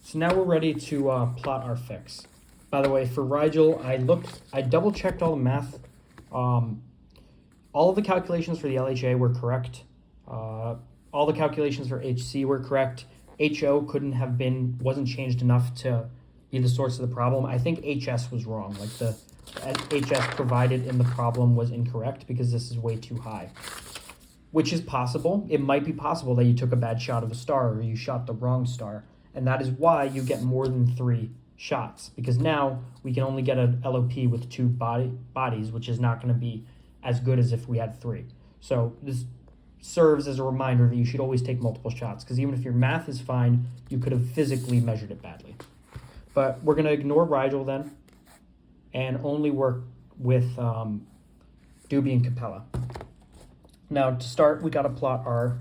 So now we're ready to plot our fix. By the way, for Rigel, I double checked all the math. All of the calculations for the LHA were correct. All the calculations for HC were correct. HO wasn't changed enough to be the source of the problem. I think HS was wrong. Like the HS provided in the problem was incorrect because this is way too high. Which is possible. It might be possible that you took a bad shot of a star or you shot the wrong star. And that is why you get more than 3 shots. Because now we can only get an LOP with 2 bodies, which is not going to be as good as if we had 3. So this serves as a reminder that you should always take multiple shots. Because even if your math is fine, you could have physically measured it badly. But we're going to ignore Rigel then and only work with Doobie and Capella. Now, to start, we got to plot our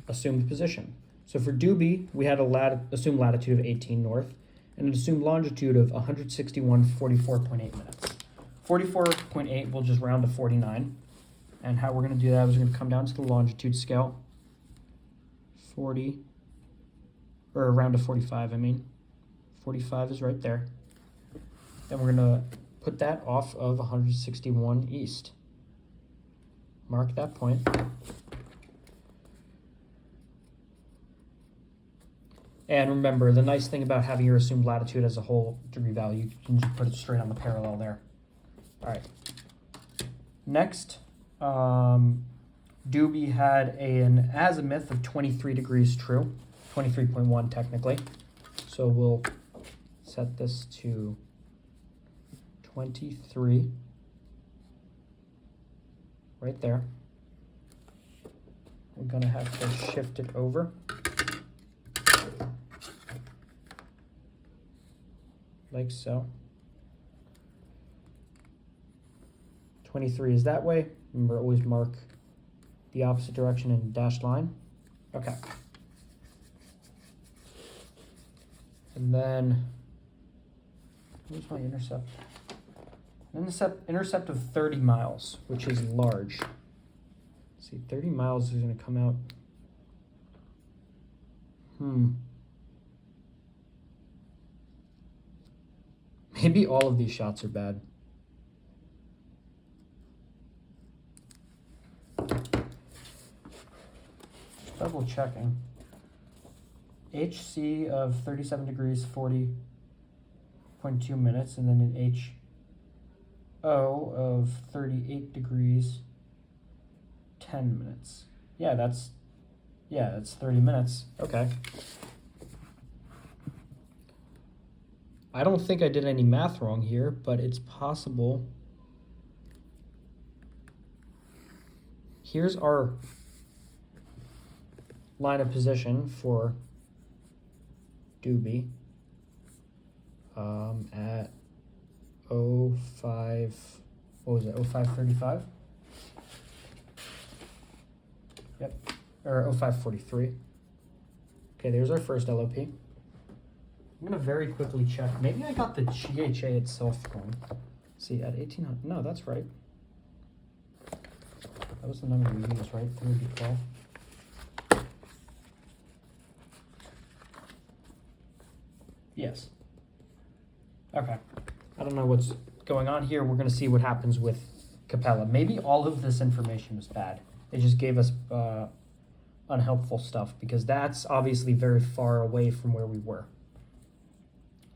assumed position. So for Doobie, we had a assumed latitude of 18 north and an assumed longitude of 161.44.8 minutes. 44.8, we'll just round to 49. And how we're going to do that is we're going to come down to the longitude scale. 40, or around to 45, I mean. 45 is right there. Then we're going to put that off of 161 east. Mark that point. And remember, the nice thing about having your assumed latitude as a whole degree value, you can just put it straight on the parallel there. All right. Next, Doobie had an azimuth of 23 degrees true, 23.1 technically. So we'll set this to 23. Right there. We're going to have to shift it over. Like so. 23 is that way. Remember, always mark the opposite direction in a dashed line. Okay. And then, where's my intercept? Intercept of 30 miles, which is large. Let's see, 30 miles is going to come out. Maybe all of these shots are bad. Double checking. HC of 37 degrees, 40.2 minutes, and then an HO of 38 degrees, 10 minutes. Yeah, that's 30 minutes. Okay. I don't think I did any math wrong here, but it's possible. Here's our line of position for Doobie at 05, what was it, 0535? Yep, or 0543. Okay, there's our first LOP. I'm gonna very quickly check. Maybe I got the GHA itself wrong. See, at 1800, no, that's right. That was the number we used, right? 312. Yes. Okay. I don't know what's going on here. We're going to see what happens with Capella. Maybe all of this information was bad. They just gave us unhelpful stuff because that's obviously very far away from where we were.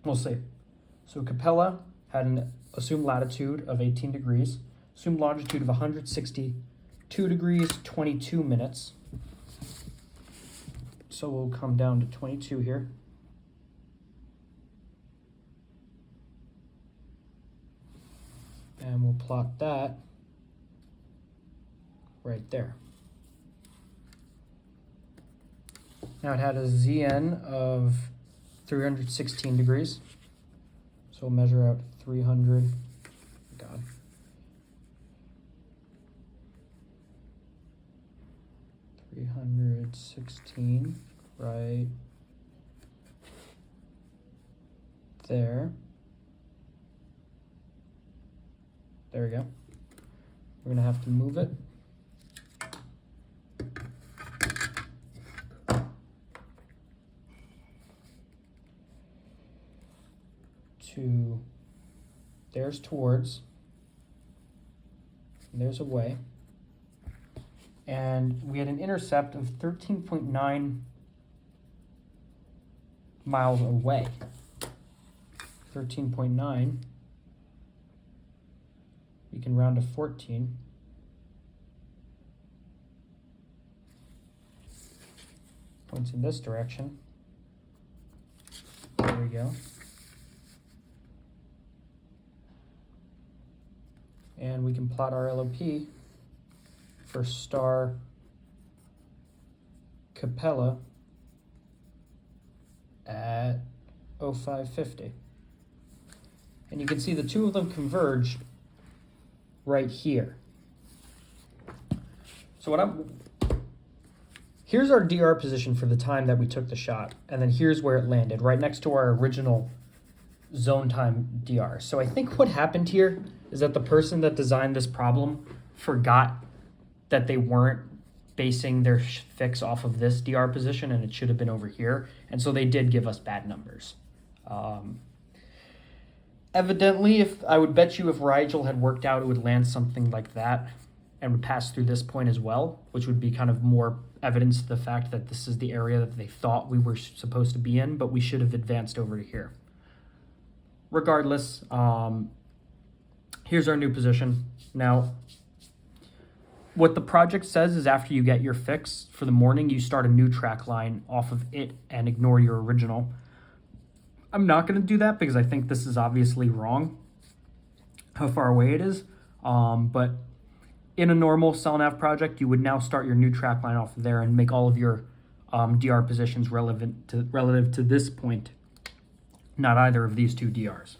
We'll see. So Capella had an assumed latitude of 18 degrees, assumed longitude of 162 degrees, 22 minutes. So we'll come down to 22 here. And we'll plot that right there. Now it had a ZN of 316 degrees. So we'll measure out 300, 316 right there. There we go. We're gonna have to move it. to, there's towards, and there's away. And we had an intercept of 13.9 miles away. 13.9. We can round to 14. Points in this direction. There we go. And we can plot our LOP for star Capella at 0550. And you can see the two of them converge right here. So here's our DR position for the time that we took the shot, and then here's where it landed, right next to our original zone time DR. So I think what happened here is that the person that designed this problem forgot that they weren't basing their fix off of this DR position, and it should have been over here, and so they did give us bad numbers. Evidently, I would bet you if Rigel had worked out, it would land something like that and would pass through this point as well, which would be kind of more evidence to the fact that this is the area that they thought we were supposed to be in, but we should have advanced over to here. Regardless, here's our new position. Now, what the project says is after you get your fix for the morning, you start a new track line off of it and ignore your original. I'm not going to do that because I think this is obviously wrong, how far away it is. But in a normal CellNav project, you would now start your new track line off of there and make all of your DR positions relative to this point, not either of these two DRs.